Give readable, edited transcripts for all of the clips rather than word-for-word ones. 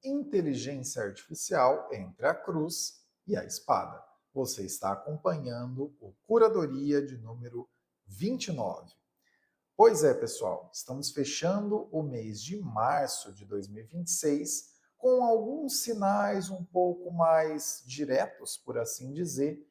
Inteligência Artificial entre a Cruz e a Espada. Você está acompanhando o Curadoria de número 29. Pois é, pessoal, estamos fechando o mês de março de 2026 com alguns sinais um pouco mais diretos, por assim dizer,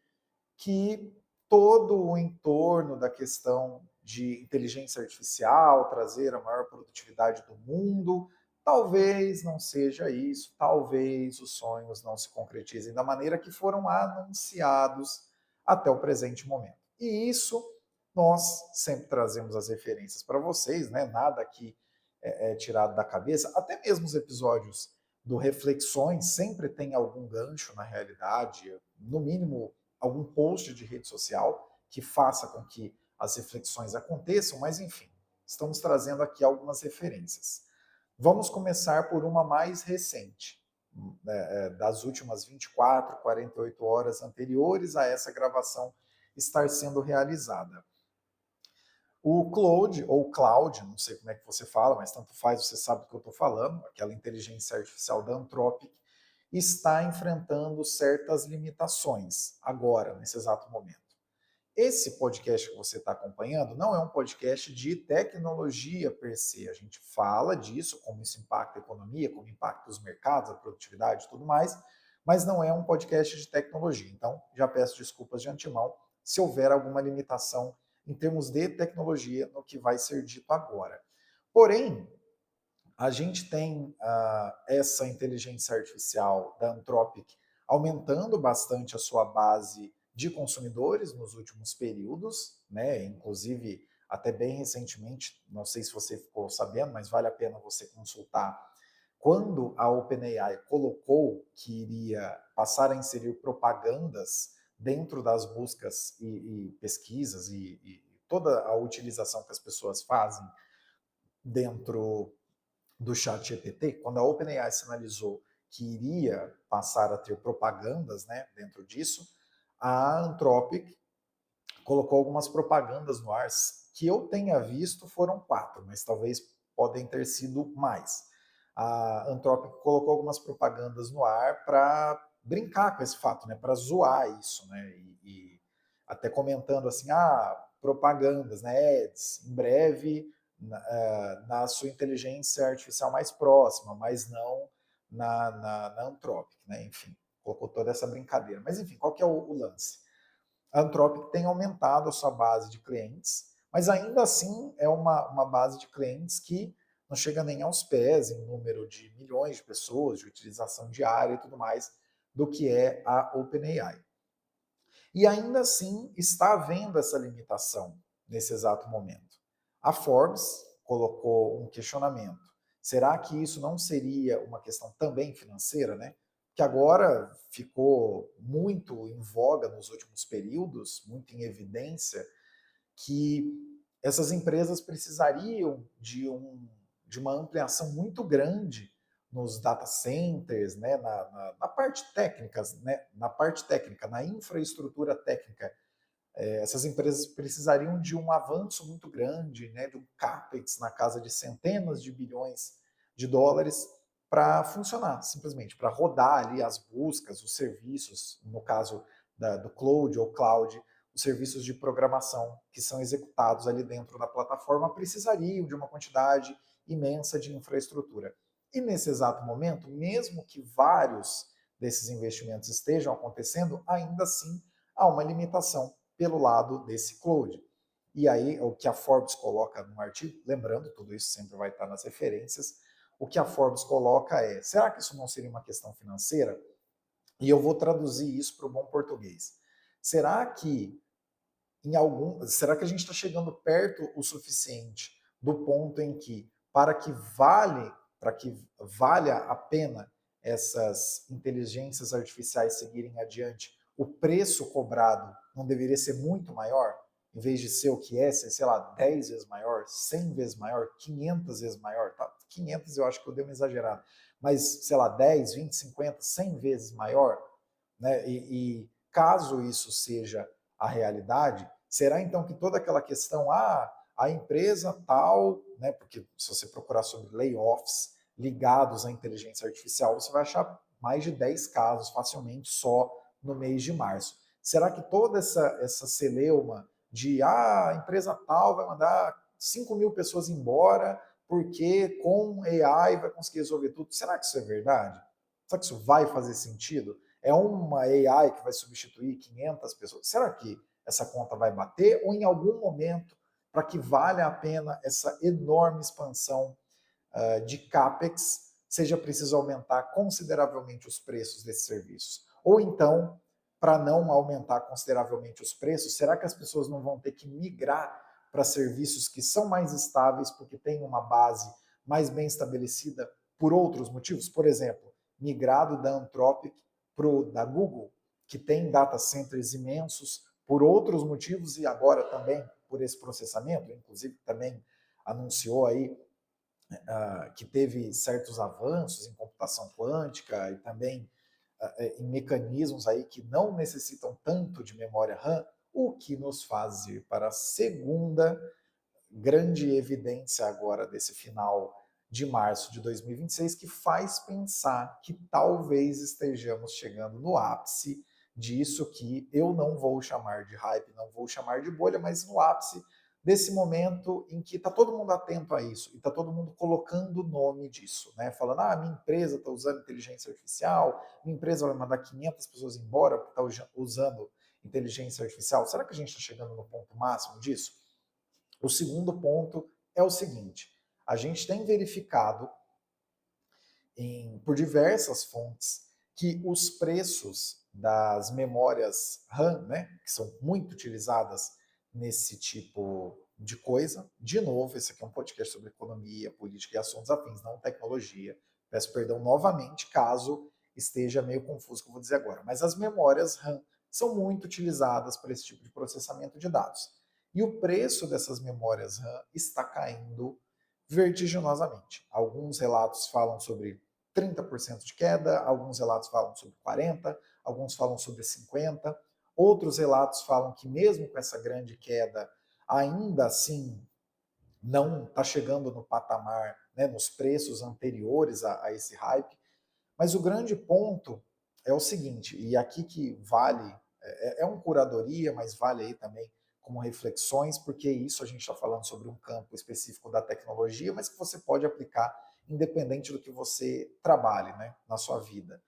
que todo o entorno da questão de inteligência artificial, trazer a maior produtividade do mundo, talvez não seja isso, talvez os sonhos não se concretizem da maneira que foram anunciados até o presente momento. E isso nós sempre trazemos as referências para vocês, né? Nada aqui é tirado da cabeça, até mesmo os episódios do Reflexões sempre tem algum gancho na realidade, no mínimo algum post de rede social que faça com que as reflexões aconteçam, mas enfim, estamos trazendo aqui algumas referências. Vamos começar por uma mais recente, das últimas 24, 48 horas anteriores a essa gravação estar sendo realizada. O Claude, ou Cloud, não sei como é que você fala, mas tanto faz, você sabe do que eu estou falando, aquela inteligência artificial da Anthropic, está enfrentando certas limitações agora, nesse exato momento. Esse podcast que você está acompanhando não é um podcast de tecnologia per se. A gente fala disso, como isso impacta a economia, como impacta os mercados, a produtividade e tudo mais, mas não é um podcast de tecnologia. Então, já peço desculpas de antemão se houver alguma limitação em termos de tecnologia no que vai ser dito agora. Porém, a gente tem essa inteligência artificial da Anthropic aumentando bastante a sua base de consumidores nos últimos períodos, né? Inclusive até bem recentemente, não sei se você ficou sabendo, mas vale a pena você consultar. Quando a OpenAI colocou que iria passar a inserir propagandas dentro das buscas e pesquisas e toda a utilização que as pessoas fazem dentro do chat GPT, quando a OpenAI sinalizou que iria passar a ter propagandas, né, dentro disso, a Anthropic colocou algumas propagandas no ar, que eu tenha visto foram 4, mas talvez podem ter sido mais. A Anthropic colocou algumas propagandas no ar para brincar com esse fato, né, para zoar isso, né, e até comentando assim, propagandas, né, ads, em breve na sua inteligência artificial mais próxima, mas não na Anthropic, né? Enfim, colocou toda essa brincadeira. Mas enfim, qual que é o lance? A Anthropic tem aumentado a sua base de clientes, mas ainda assim é uma base de clientes que não chega nem aos pés em número de milhões de pessoas, de utilização diária e tudo mais, do que é a OpenAI. E ainda assim está havendo essa limitação nesse exato momento. A Forbes colocou um questionamento. Será que isso não seria uma questão também financeira, né? Que agora ficou muito em voga nos últimos períodos, muito em evidência, que essas empresas precisariam de uma ampliação muito grande nos data centers, né, na parte técnica, né, na parte técnica, na infraestrutura técnica. Essas empresas precisariam de um avanço muito grande, né, de um capex na casa de centenas de bilhões de dólares para funcionar, simplesmente, para rodar ali as buscas, os serviços, no caso do Cloud ou Cloud, os serviços de programação que são executados ali dentro da plataforma precisariam de uma quantidade imensa de infraestrutura. E nesse exato momento, mesmo que vários desses investimentos estejam acontecendo, ainda assim há uma limitação pelo lado desse cloud. E aí, o que a Forbes coloca no artigo, lembrando, tudo isso sempre vai estar nas referências, o que a Forbes coloca é, será que isso não seria uma questão financeira? E eu vou traduzir isso para o bom português. Será que será que a gente está chegando perto o suficiente do ponto em que para que valha a pena essas inteligências artificiais seguirem adiante, o preço cobrado não deveria ser muito maior? Em vez de ser o que é, ser, sei lá, 10 vezes maior, 100 vezes maior, 500 vezes maior, tá? 500 eu acho que eu dei uma exagerada, mas, sei lá, 10, 20, 50, 100 vezes maior, né? E caso isso seja a realidade, será então que toda aquela questão, a empresa tal, né, porque se você procurar sobre layoffs, ligados à inteligência artificial, você vai achar mais de 10 casos facilmente só no mês de março. Será que toda essa celeuma de a empresa tal vai mandar 5.000 pessoas embora porque com AI vai conseguir resolver tudo? Será que isso é verdade? Será que isso vai fazer sentido? É uma AI que vai substituir 500 pessoas? Será que essa conta vai bater? Ou em algum momento, para que valha a pena essa enorme expansão de CAPEX, seja preciso aumentar consideravelmente os preços desses serviços? Ou então, para não aumentar consideravelmente os preços, será que as pessoas não vão ter que migrar para serviços que são mais estáveis porque têm uma base mais bem estabelecida por outros motivos? Por exemplo, migrado da Anthropic para o da Google, que tem data centers imensos por outros motivos e agora também por esse processamento, inclusive também anunciou aí que teve certos avanços em computação quântica e também em mecanismos aí que não necessitam tanto de memória RAM, o que nos faz ir para a segunda grande evidência agora desse final de março de 2026, que faz pensar que talvez estejamos chegando no ápice disso que eu não vou chamar de hype, não vou chamar de bolha, mas no ápice desse momento em que está todo mundo atento a isso e está todo mundo colocando o nome disso, né? Falando, minha empresa está usando inteligência artificial, minha empresa vai mandar 500 pessoas embora porque está usando inteligência artificial. Será que a gente está chegando no ponto máximo disso? O segundo ponto é o seguinte: a gente tem verificado por diversas fontes que os preços das memórias RAM, né, que são muito utilizadas nesse tipo de coisa, de novo, esse aqui é um podcast sobre economia, política e assuntos afins, não tecnologia. Peço perdão novamente caso esteja meio confuso o que eu vou dizer agora. Mas as memórias RAM são muito utilizadas para esse tipo de processamento de dados. E o preço dessas memórias RAM está caindo vertiginosamente. Alguns relatos falam sobre 30% de queda, alguns relatos falam sobre 40%, alguns falam sobre 50%, outros relatos falam que mesmo com essa grande queda, ainda assim não está chegando no patamar, né, nos preços anteriores a esse hype. Mas o grande ponto é o seguinte, e aqui que vale, é uma curadoria, mas vale aí também como reflexões, porque isso a gente está falando sobre um campo específico da tecnologia, mas que você pode aplicar independente do que você trabalhe, né, na sua vida.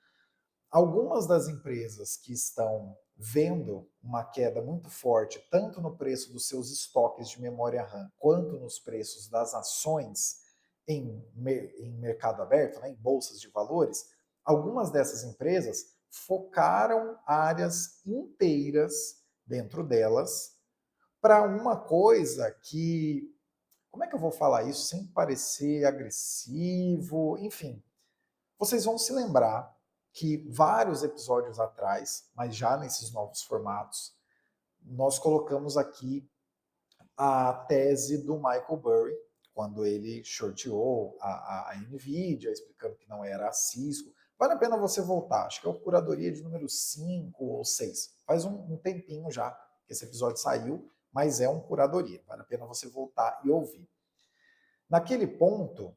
Algumas das empresas que estão vendo uma queda muito forte, tanto no preço dos seus estoques de memória RAM, quanto nos preços das ações em mercado aberto, né, em bolsas de valores, algumas dessas empresas focaram áreas inteiras dentro delas para uma coisa que, como é que eu vou falar isso sem parecer agressivo? Enfim, vocês vão se lembrar que vários episódios atrás, mas já nesses novos formatos, nós colocamos aqui a tese do Michael Burry, quando ele shorteou a Nvidia, explicando que não era a Cisco. Vale a pena você voltar, acho que é o Curadoria de número 5 ou 6. Faz um tempinho já que esse episódio saiu, mas é um Curadoria. Vale a pena você voltar e ouvir. Naquele ponto,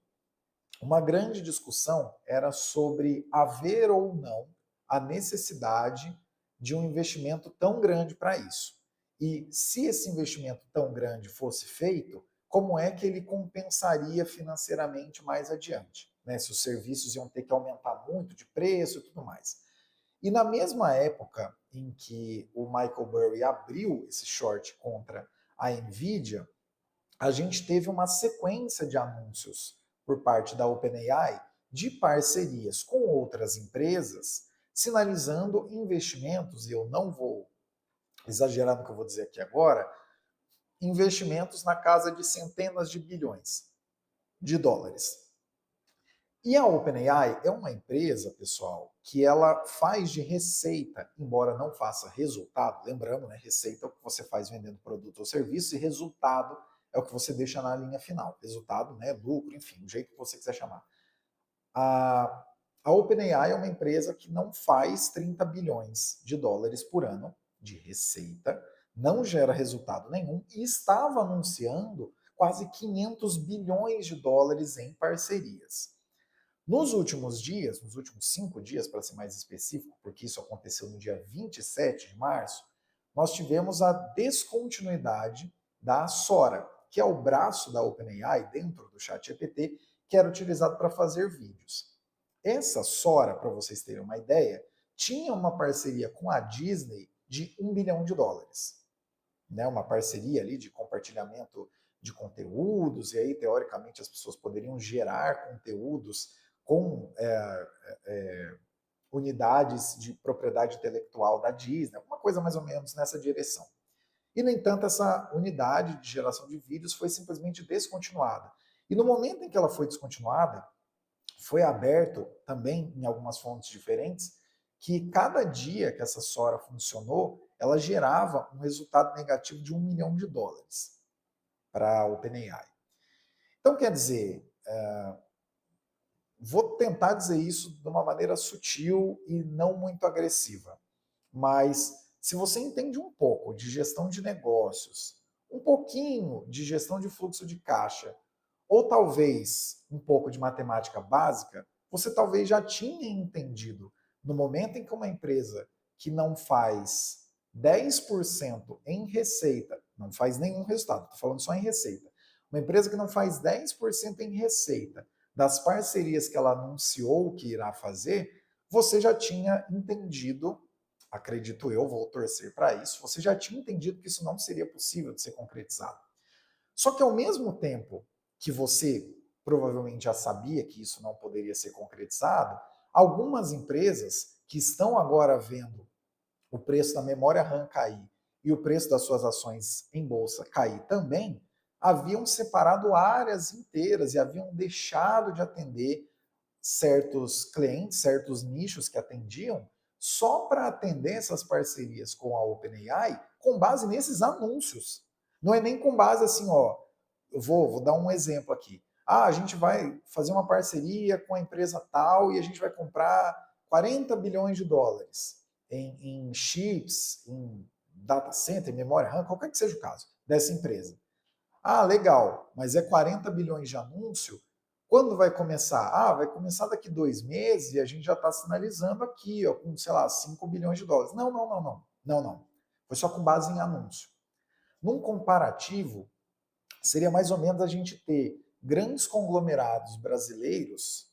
uma grande discussão era sobre haver ou não a necessidade de um investimento tão grande para isso. E se esse investimento tão grande fosse feito, como é que ele compensaria financeiramente mais adiante? Né? Se os serviços iam ter que aumentar muito de preço e tudo mais. E na mesma época em que o Michael Burry abriu esse short contra a Nvidia, a gente teve uma sequência de anúncios por parte da OpenAI de parcerias com outras empresas, sinalizando investimentos, e eu não vou exagerar no que eu vou dizer aqui agora, investimentos na casa de centenas de bilhões de dólares. E a OpenAI é uma empresa, pessoal, que ela faz de receita, embora não faça resultado, lembrando, né, receita é o que você faz vendendo produto ou serviço, e resultado é o que você deixa na linha final. Resultado, né, lucro, enfim, o jeito que você quiser chamar. A OpenAI é uma empresa que não faz 30 bilhões de dólares por ano de receita, não gera resultado nenhum e estava anunciando quase 500 bilhões de dólares em parcerias. Nos últimos dias, nos últimos 5 dias, para ser mais específico, porque isso aconteceu no dia 27 de março, nós tivemos a descontinuidade da Sora, que é o braço da OpenAI dentro do ChatGPT, que era utilizado para fazer vídeos. Essa Sora, para vocês terem uma ideia, tinha uma parceria com a Disney de $1 bilhão, né? Uma parceria ali de compartilhamento de conteúdos, e aí, teoricamente, as pessoas poderiam gerar conteúdos com unidades de propriedade intelectual da Disney, alguma coisa mais ou menos nessa direção. E, no entanto, essa unidade de geração de vídeos foi simplesmente descontinuada. E no momento em que ela foi descontinuada, foi aberto também em algumas fontes diferentes que cada dia que essa Sora funcionou, ela gerava um resultado negativo de $1 milhão para a OpenAI. Então, quer dizer, vou tentar dizer isso de uma maneira sutil e não muito agressiva, mas se você entende um pouco de gestão de negócios, um pouquinho de gestão de fluxo de caixa, ou talvez um pouco de matemática básica, você talvez já tinha entendido no momento em que uma empresa que não faz 10% em receita, não faz nenhum resultado, estou falando só em receita, uma empresa que não faz 10% em receita das parcerias que ela anunciou que irá fazer, você já tinha entendido, acredito eu, vou torcer para isso, você já tinha entendido que isso não seria possível de ser concretizado. Só que ao mesmo tempo que você provavelmente já sabia que isso não poderia ser concretizado, algumas empresas que estão agora vendo o preço da memória RAM cair e o preço das suas ações em bolsa cair também, haviam separado áreas inteiras e haviam deixado de atender certos clientes, certos nichos que atendiam, só para atender essas parcerias com a OpenAI com base nesses anúncios. Não é nem com base assim, ó, eu vou dar um exemplo aqui. Ah, a gente vai fazer uma parceria com a empresa tal e a gente vai comprar $40 bilhões em chips, em data center, em memória RAM, qualquer que seja o caso dessa empresa. Ah, legal, mas é 40 bilhões de anúncio. Quando vai começar? Ah, vai começar daqui 2 meses e a gente já está sinalizando aqui, ó, com, sei lá, $5 bilhões. Não, não, não, não. Não, não. Foi só com base em anúncio. Num comparativo, seria mais ou menos a gente ter grandes conglomerados brasileiros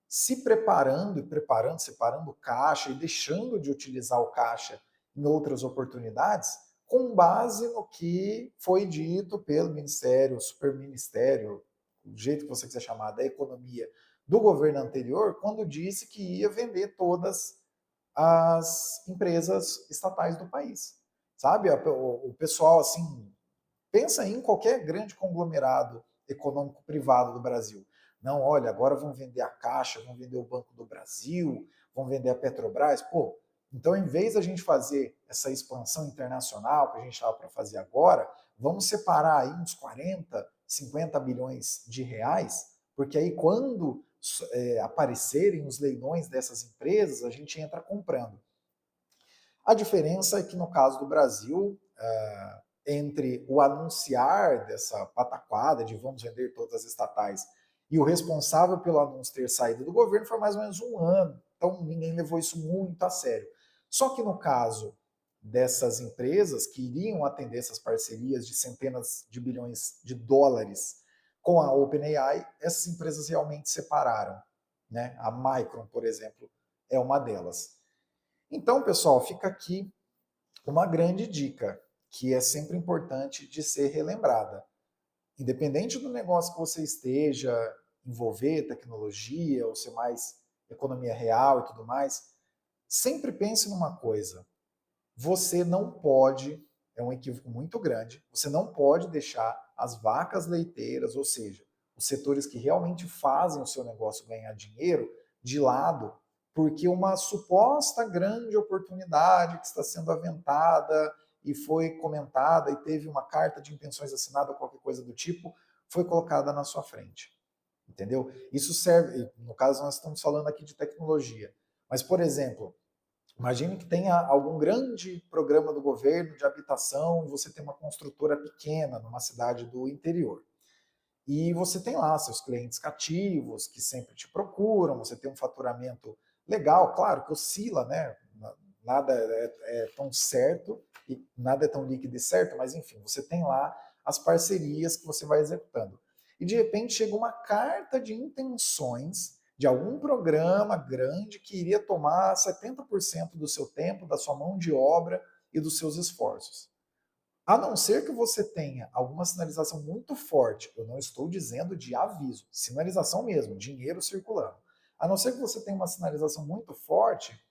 se preparando e preparando, separando caixa e deixando de utilizar o caixa em outras oportunidades, com base no que foi dito pelo Ministério, Superministério, do jeito que você quiser chamar, da economia do governo anterior, quando disse que ia vender todas as empresas estatais do país. Sabe? O pessoal, assim, pensa em qualquer grande conglomerado econômico privado do Brasil. Não, olha, agora vão vender a Caixa, vão vender o Banco do Brasil, vão vender a Petrobras. Pô, então, em vez da gente fazer essa expansão internacional que a gente estava para fazer agora, vamos separar aí uns 40, 50 bilhões de reais, porque aí quando aparecerem os leilões dessas empresas, a gente entra comprando. A diferença é que no caso do Brasil, entre o anunciar dessa pataquada de vamos vender todas as estatais e o responsável pelo anúncio ter saído do governo foi mais ou menos um ano. Então ninguém levou isso muito a sério. Só que no caso dessas empresas que iriam atender essas parcerias de centenas de bilhões de dólares com a OpenAI, essas empresas realmente separaram. Né? A Micron, por exemplo, é uma delas. Então, pessoal, fica aqui uma grande dica que é sempre importante de ser relembrada. Independente do negócio que você esteja, envolver tecnologia, ou ser mais economia real e tudo mais, sempre pense numa coisa. Você não pode, é um equívoco muito grande, você não pode deixar as vacas leiteiras, ou seja, os setores que realmente fazem o seu negócio ganhar dinheiro, de lado, porque uma suposta grande oportunidade que está sendo aventada e foi comentada e teve uma carta de intenções assinada ou qualquer coisa do tipo, foi colocada na sua frente. Entendeu? Isso serve, no caso nós estamos falando aqui de tecnologia, mas, por exemplo, imagine que tenha algum grande programa do governo de habitação e você tem uma construtora pequena numa cidade do interior. e você tem lá seus clientes cativos que sempre te procuram, você tem um faturamento legal, claro que oscila, né? Nada é tão certo e nada é tão líquido e certo, mas enfim, você tem lá as parcerias que você vai executando. E de repente chega uma carta de intenções de algum programa grande que iria tomar 70% do seu tempo, da sua mão de obra e dos seus esforços. A não ser que você tenha alguma sinalização muito forte, eu não estou dizendo de aviso, sinalização mesmo, dinheiro circulando. A não ser que você tenha uma sinalização muito forte,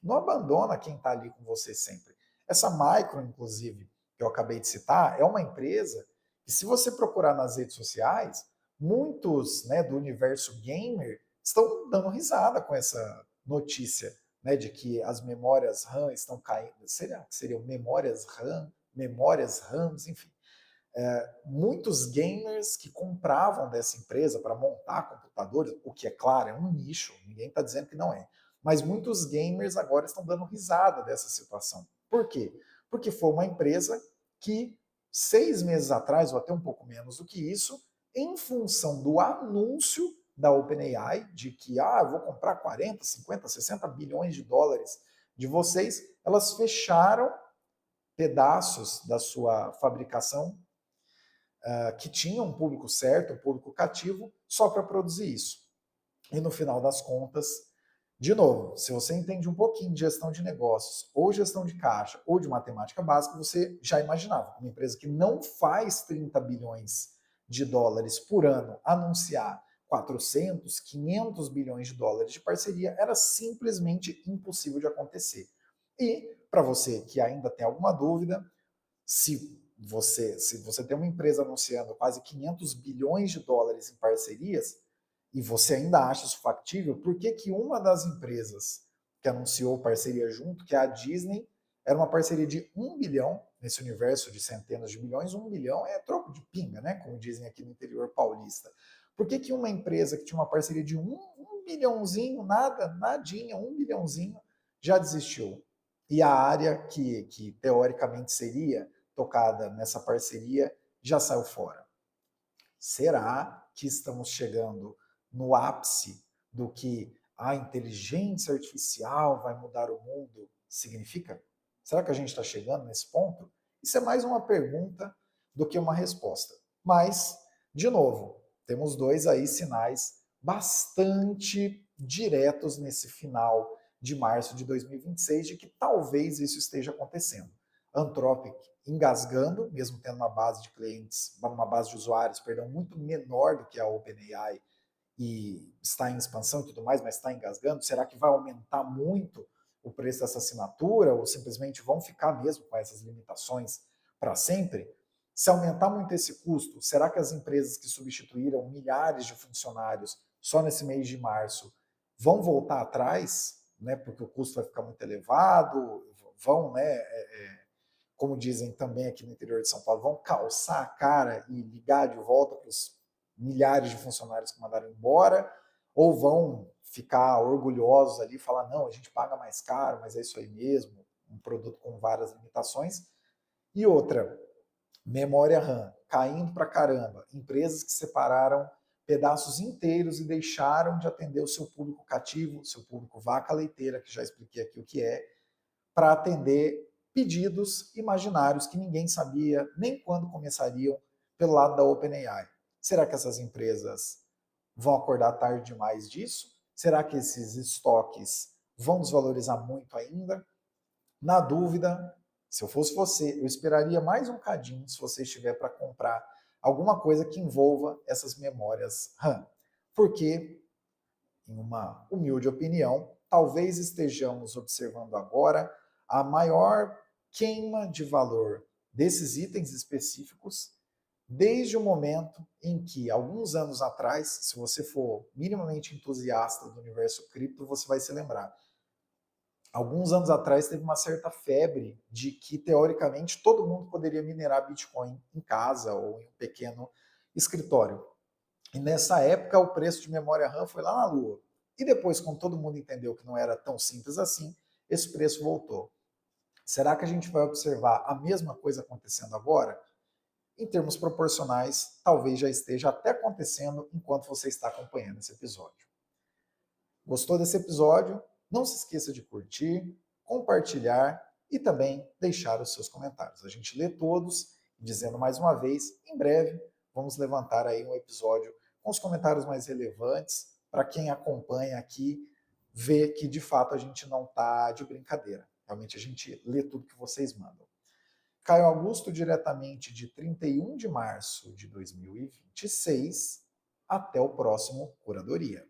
não abandona quem está ali com você sempre. Essa Micro, inclusive, que eu acabei de citar, é uma empresa que, se você procurar nas redes sociais, muitos, né, do universo gamer estão dando risada com essa notícia, né, de que as memórias RAM estão caindo. Será que seriam memórias RAM, memórias RAMs, enfim. Muitos gamers que compravam dessa empresa para montar computadores, o que é claro, é um nicho, ninguém está dizendo que não é. Mas muitos gamers agora estão dando risada dessa situação. Por quê? Porque foi uma empresa que 6 meses atrás, ou até um pouco menos do que isso, em função do anúncio da OpenAI de que eu vou comprar 40, 50, 60 bilhões de dólares de vocês, elas fecharam pedaços da sua fabricação que tinha um público certo, um público cativo, só para produzir isso. E no final das contas, de novo, se você entende um pouquinho de gestão de negócios, ou gestão de caixa, ou de matemática básica, você já imaginava. Uma empresa que não faz 30 bilhões de dólares por ano anunciar 400, 500 bilhões de dólares de parceria era simplesmente impossível de acontecer. E, para você que ainda tem alguma dúvida, se você tem uma empresa anunciando quase 500 bilhões de dólares em parcerias e você ainda acha isso factível, por que que uma das empresas que anunciou parceria junto, que é a Disney, era uma parceria de 1 bilhão, nesse universo de centenas de bilhões, 1 bilhão é troco de pinga, né? Como dizem aqui no interior paulista. Por que que uma empresa que tinha uma parceria de um bilhãozinho, nada, nadinha, 1 bilhãozinho, já desistiu? E a área que teoricamente seria tocada nessa parceria já saiu fora. Será que estamos chegando no ápice do que a inteligência artificial vai mudar o mundo significa? Será que a gente está chegando nesse ponto? Isso é mais uma pergunta do que uma resposta. Mas, de novo, temos dois aí sinais bastante diretos nesse final de março de 2026 de que talvez isso esteja acontecendo. Anthropic engasgando, mesmo tendo uma base de clientes, uma base de usuários, perdão, muito menor do que a OpenAI e está em expansão e tudo mais, mas está engasgando. Será que vai aumentar muito o preço dessa assinatura ou simplesmente vão ficar mesmo com essas limitações para sempre? Se aumentar muito esse custo, será que as empresas que substituíram milhares de funcionários só nesse mês de março vão voltar atrás, né, porque o custo vai ficar muito elevado, vão, né, como dizem também aqui no interior de São Paulo, vão calçar a cara e ligar de volta para os milhares de funcionários que mandaram embora, ou vão ficar orgulhosos ali e falar, não, a gente paga mais caro, mas é isso aí mesmo, um produto com várias limitações. E outra, memória RAM caindo para caramba, empresas que separaram pedaços inteiros e deixaram de atender o seu público cativo, seu público vaca leiteira, que já expliquei aqui o que é, para atender pedidos imaginários que ninguém sabia nem quando começariam pelo lado da OpenAI. Será que essas empresas vão acordar tarde demais disso? Será que esses estoques vão desvalorizar muito ainda? Na dúvida, se eu fosse você, eu esperaria mais um cadinho se você estiver para comprar alguma coisa que envolva essas memórias RAM. Porque, em uma humilde opinião, talvez estejamos observando agora a maior queima de valor desses itens específicos desde o momento em que, alguns anos atrás, se você for minimamente entusiasta do universo cripto, você vai se lembrar. Alguns anos atrás teve uma certa febre de que, teoricamente, todo mundo poderia minerar Bitcoin em casa ou em um pequeno escritório. E nessa época o preço de memória RAM foi lá na lua. E depois, quando todo mundo entendeu que não era tão simples assim, esse preço voltou. Será que a gente vai observar a mesma coisa acontecendo agora? em termos proporcionais, talvez já esteja até acontecendo enquanto você está acompanhando esse episódio. Gostou desse episódio? Não se esqueça de curtir, compartilhar e também deixar os seus comentários. A gente lê todos, e dizendo mais uma vez, em breve vamos levantar aí um episódio com os comentários mais relevantes para quem acompanha aqui ver que de fato a gente não está de brincadeira. Realmente a gente lê tudo que vocês mandam. Caio Augusto, diretamente de 31 de março de 2026. Até o próximo Curadoria.